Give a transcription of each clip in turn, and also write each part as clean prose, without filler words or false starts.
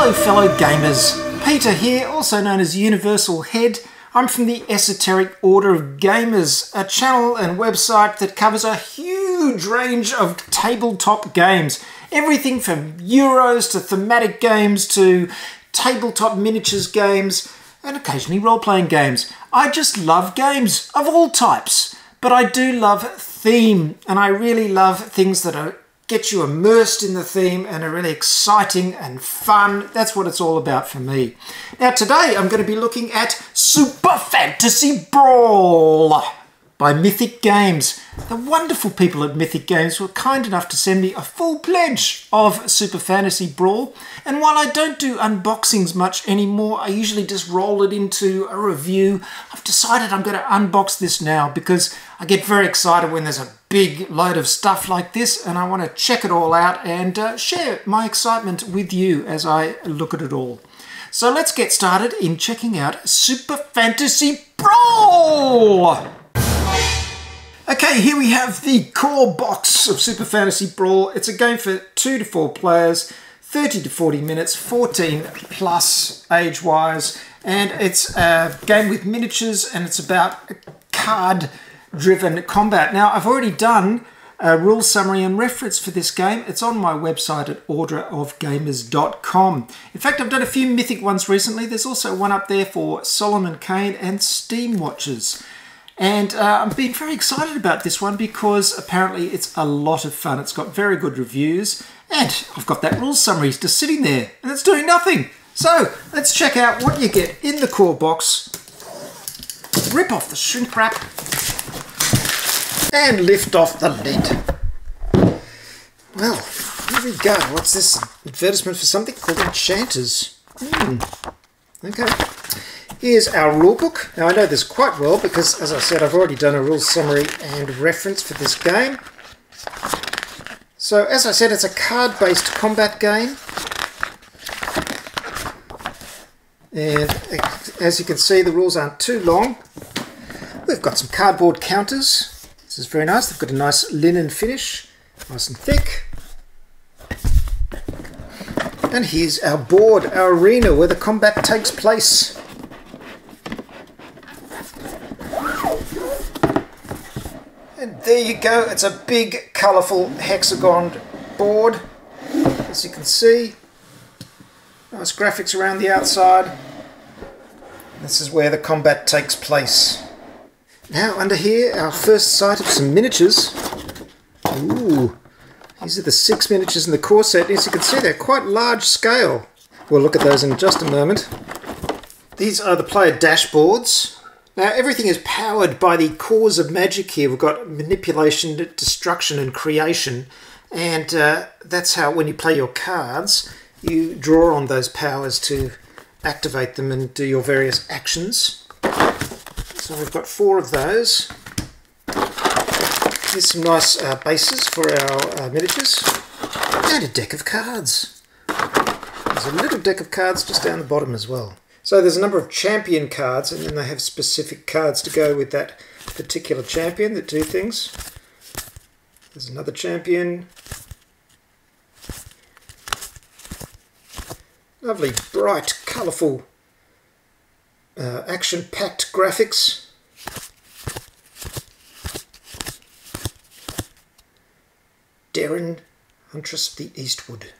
Hello fellow gamers, Peter here, also known as Universal Head. I'm from the Esoteric Order of Gamers, a channel and website that covers a huge range of tabletop games. Everything from Euros to thematic games to tabletop miniatures games and occasionally role-playing games. I just love games of all types, but I do love theme, and I really love things that get you immersed in the theme and are really exciting and fun. That's what it's all about for me. Now today I'm going to be looking at Super Fantasy Brawl by Mythic Games. The wonderful people at Mythic Games were kind enough to send me a full pledge of Super Fantasy Brawl, and while I don't do unboxings much anymore, I usually just roll it into a review. I've decided I'm going to unbox this now because I get very excited when there's a big load of stuff like this, and I want to check it all out and share my excitement with you as I look at it all. So let's get started in checking out Super Fantasy Brawl! Okay, here we have the core box of Super Fantasy Brawl. It's a game for 2 to 4 players, 30 to 40 minutes, 14 plus age-wise, and it's a game with miniatures and it's about card-driven combat. Now, I've already done a rule summary and reference for this game. It's on my website at orderofgamers.com. In fact, I've done a few Mythic ones recently. There's also one up there for Solomon Kane and Steam Watchers. And I'm being very excited about this one because apparently it's a lot of fun. It's got very good reviews, and I've got that rules summary just sitting there and it's doing nothing. So let's check out what you get in the core box. Rip off the shrink wrap and lift off the lid. Well, here we go. What's this? Advertisement for something called Enchanters. Okay. Here's our rulebook. Now I know this quite well because, as I said, I've already done a rules summary and reference for this game. So, as I said, it's a card-based combat game. And as you can see, the rules aren't too long. We've got some cardboard counters. This is very nice. They've got a nice linen finish, nice and thick. And here's our board, our arena where the combat takes place. And there you go, it's a big colourful hexagon board, as you can see. Nice graphics around the outside. This is where the combat takes place. Now under here, our first sight of some miniatures. Ooh, these are the 6 miniatures in the core set. As you can see, they're quite large scale. We'll look at those in just a moment. These are the player dashboards. Now everything is powered by the cores of magic here. We've got manipulation, destruction and creation, and that's how when you play your cards you draw on those powers to activate them and do your various actions. So we've got 4 of those. Here's some nice bases for our miniatures and a deck of cards. There's a little deck of cards just down the bottom as well. So there's a number of champion cards, and then they have specific cards to go with that particular champion that do things. There's another champion. Lovely, bright, colourful, action-packed graphics. Darren, Huntress of the Eastwood.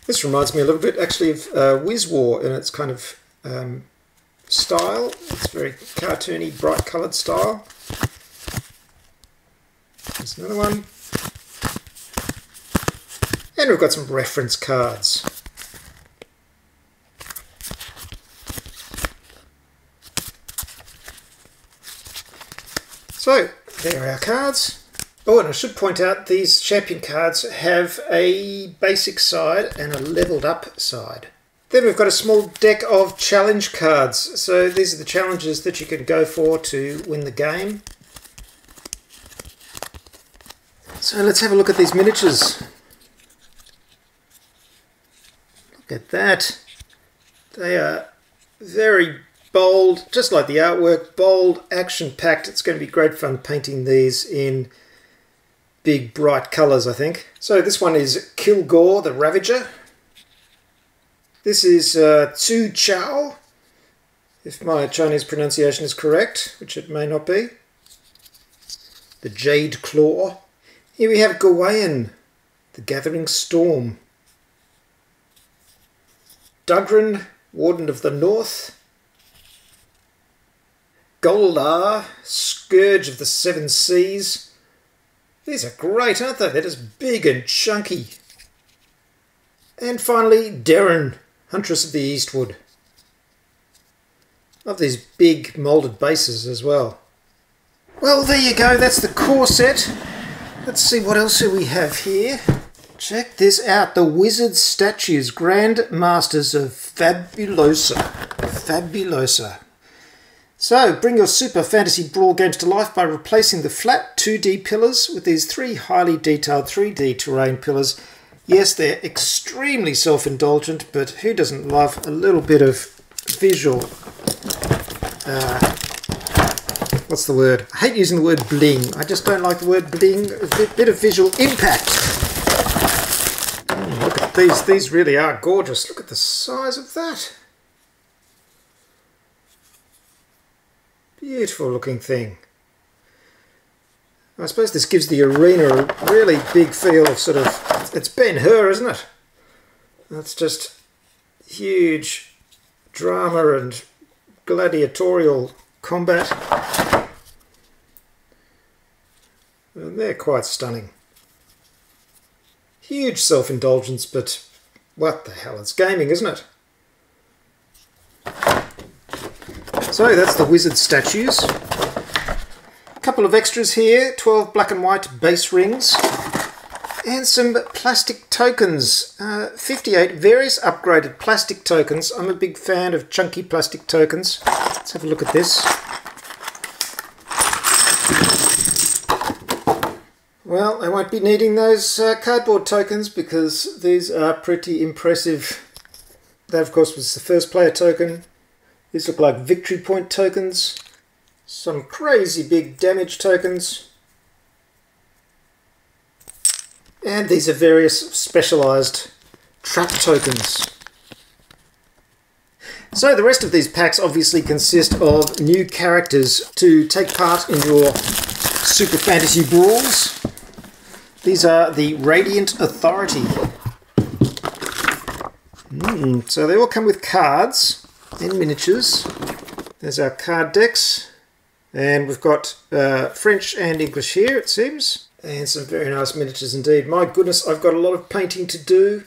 This reminds me a little bit actually of Wiz War in its kind of style. It's very cartoony, bright coloured style. There's another one. And we've got some reference cards. So, there are our cards. Oh, and I should point out these champion cards have a basic side and a leveled up side. Then we've got a small deck of challenge cards. So these are the challenges that you can go for to win the game. So let's have a look at these miniatures. Look at that. They are very bold, just like the artwork, bold, action-packed. It's going to be great fun painting these in big bright colours, I think. So this one is Kilgore the Ravager. This is Tzu Chao, if my Chinese pronunciation is correct, which it may not be. The Jade Claw. Here we have Gawain, the Gathering Storm. Dugrin, Warden of the North. Goldar, Scourge of the Seven Seas. These are great, aren't they? They're just big and chunky. And finally, Darren, Huntress of the Eastwood. Love these big moulded bases as well. Well, there you go. That's the core set. Let's see what else do we have here. Check this out. The Wizard Statues, Grand Masters of Fabulosa. Fabulosa. So, bring your Super Fantasy Brawl games to life by replacing the flat 2D pillars with these 3 highly detailed 3D terrain pillars. Yes, they're extremely self-indulgent, but who doesn't love a little bit of visual... what's the word? I hate using the word bling. I just don't like the word bling. A bit of visual impact. Oh, look at these. These really are gorgeous. Look at the size of that. Beautiful looking thing. I suppose this gives the arena a really big feel of sort of... It's Ben-Hur, isn't it? That's just huge drama and gladiatorial combat. And they're quite stunning. Huge self-indulgence, but what the hell, it's gaming, isn't it? So that's the Wizard Statues. A couple of extras here, 12 black and white base rings. And some plastic tokens, 58 various upgraded plastic tokens. I'm a big fan of chunky plastic tokens. Let's have a look at this. Well, I won't be needing those cardboard tokens because these are pretty impressive. That, of course, was the first player token. These look like victory point tokens. Some crazy big damage tokens. And these are various specialised trap tokens. So the rest of these packs obviously consist of new characters to take part in your Super Fantasy Brawls. These are the Radiant Authority. So they all come with cards and miniatures. There's our card decks. And we've got French and English here, it seems. And some very nice miniatures indeed. My goodness, I've got a lot of painting to do.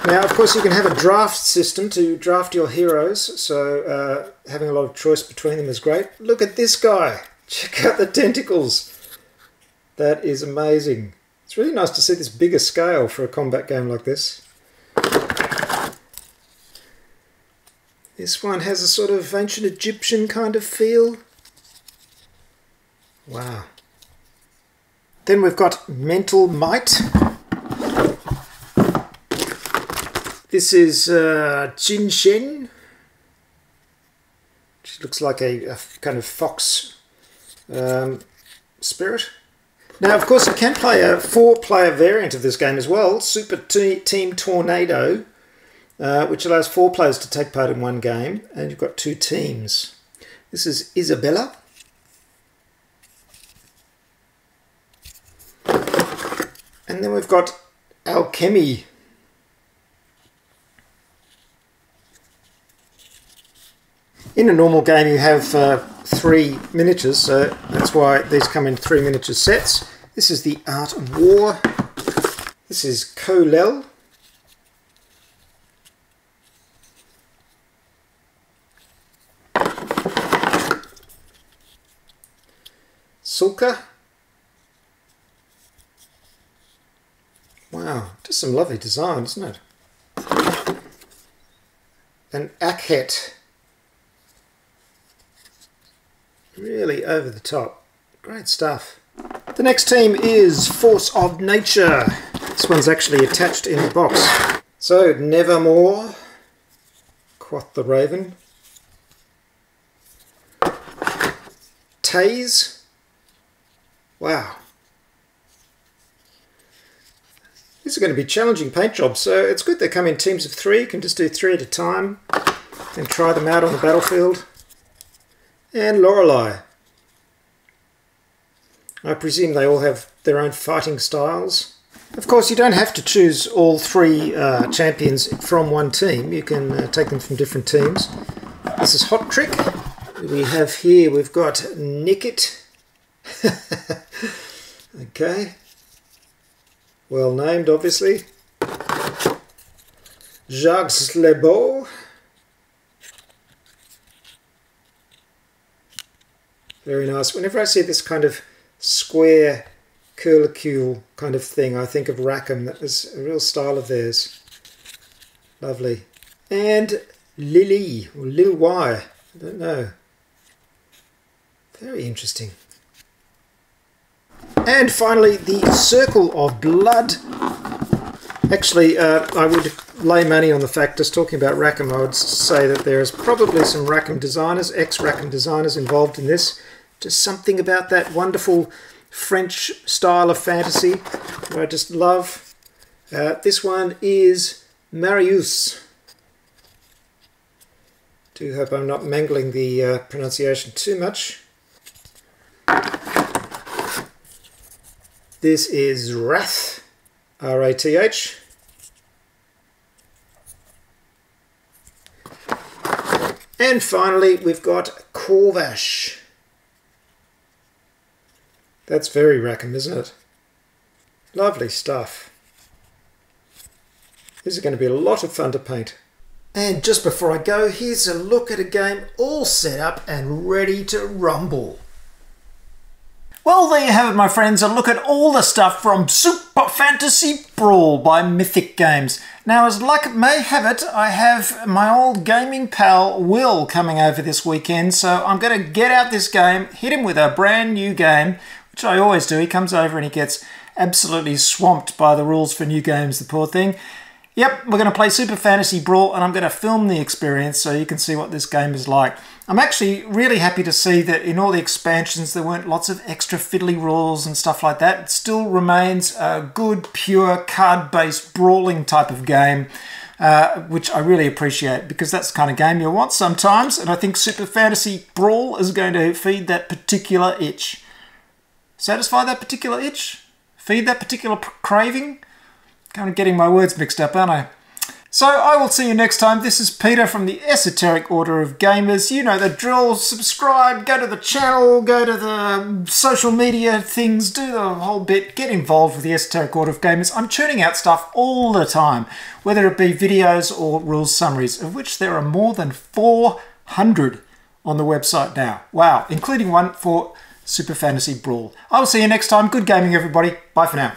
Now, of course, you can have a draft system to draft your heroes. So having a lot of choice between them is great. Look at this guy. Check out the tentacles. That is amazing. It's really nice to see this bigger scale for a combat game like this. This one has a sort of ancient Egyptian kind of feel. Wow. Then we've got Mental Might. This is Jin Shen. She looks like a kind of fox spirit. Now, of course, you can play a 4-player variant of this game as well, Super Team Tornado, which allows 4 players to take part in one game, and you've got 2 teams. This is Isabella. And then we've got Alchemy. In a normal game you have 3 miniatures, so that's why these come in 3 miniature sets. This is the Art of War. This is Kolel. Sulka. Wow, just some lovely design, isn't it? And Akhet. Really over the top. Great stuff. The next team is Force of Nature. This one's actually attached in the box. So, Nevermore. Quoth the Raven. Taze. Wow. These are going to be challenging paint jobs, so it's good they come in teams of 3. You can just do 3 at a time and try them out on the battlefield. And Lorelei. I presume they all have their own fighting styles. Of course, you don't have to choose all 3 champions from one team. You can take them from different teams. This is Hot Trick. We've got Nickit. Okay. Well named, obviously. Jacques Lebeau. Very nice. Whenever I see this kind of square curlicule kind of thing, I think of Rackham. That was a real style of theirs. Lovely. And Lily, or Lil Y. I don't know. Very interesting. And finally, the Circle of Blood. Actually, I would lay money on the fact, just talking about Rackham, I would say that there is probably some Rackham designers, ex-Rackham designers involved in this. Just something about that wonderful French style of fantasy that I just love. This one is Marius. Do hope I'm not mangling the pronunciation too much. This is Rath, R-A-T-H. And finally, we've got Corvash. That's very Rackham, isn't it? Lovely stuff. This is going to be a lot of fun to paint. And just before I go, here's a look at a game all set up and ready to rumble. Well, there you have it, my friends, a look at all the stuff from Super Fantasy Brawl by Mythic Games. Now, as luck may have it, I have my old gaming pal Will coming over this weekend, so I'm going to get out this game, hit him with a brand new game, which I always do. He comes over and he gets absolutely swamped by the rules for new games, the poor thing. Yep, we're going to play Super Fantasy Brawl, and I'm going to film the experience so you can see what this game is like. I'm actually really happy to see that in all the expansions there weren't lots of extra fiddly rules and stuff like that. It still remains a good, pure, card-based brawling type of game, which I really appreciate, because that's the kind of game you want sometimes, and I think Super Fantasy Brawl is going to feed that particular itch. Satisfy that particular itch? Feed that particular craving? Kind of getting my words mixed up, aren't I? So I will see you next time. This is Peter from the Esoteric Order of Gamers. You know the drill. Subscribe, go to the channel, go to the social media things, do the whole bit. Get involved with the Esoteric Order of Gamers. I'm churning out stuff all the time, whether it be videos or rules summaries, of which there are more than 400 on the website now. Wow, including one for Super Fantasy Brawl. I will see you next time. Good gaming, everybody. Bye for now.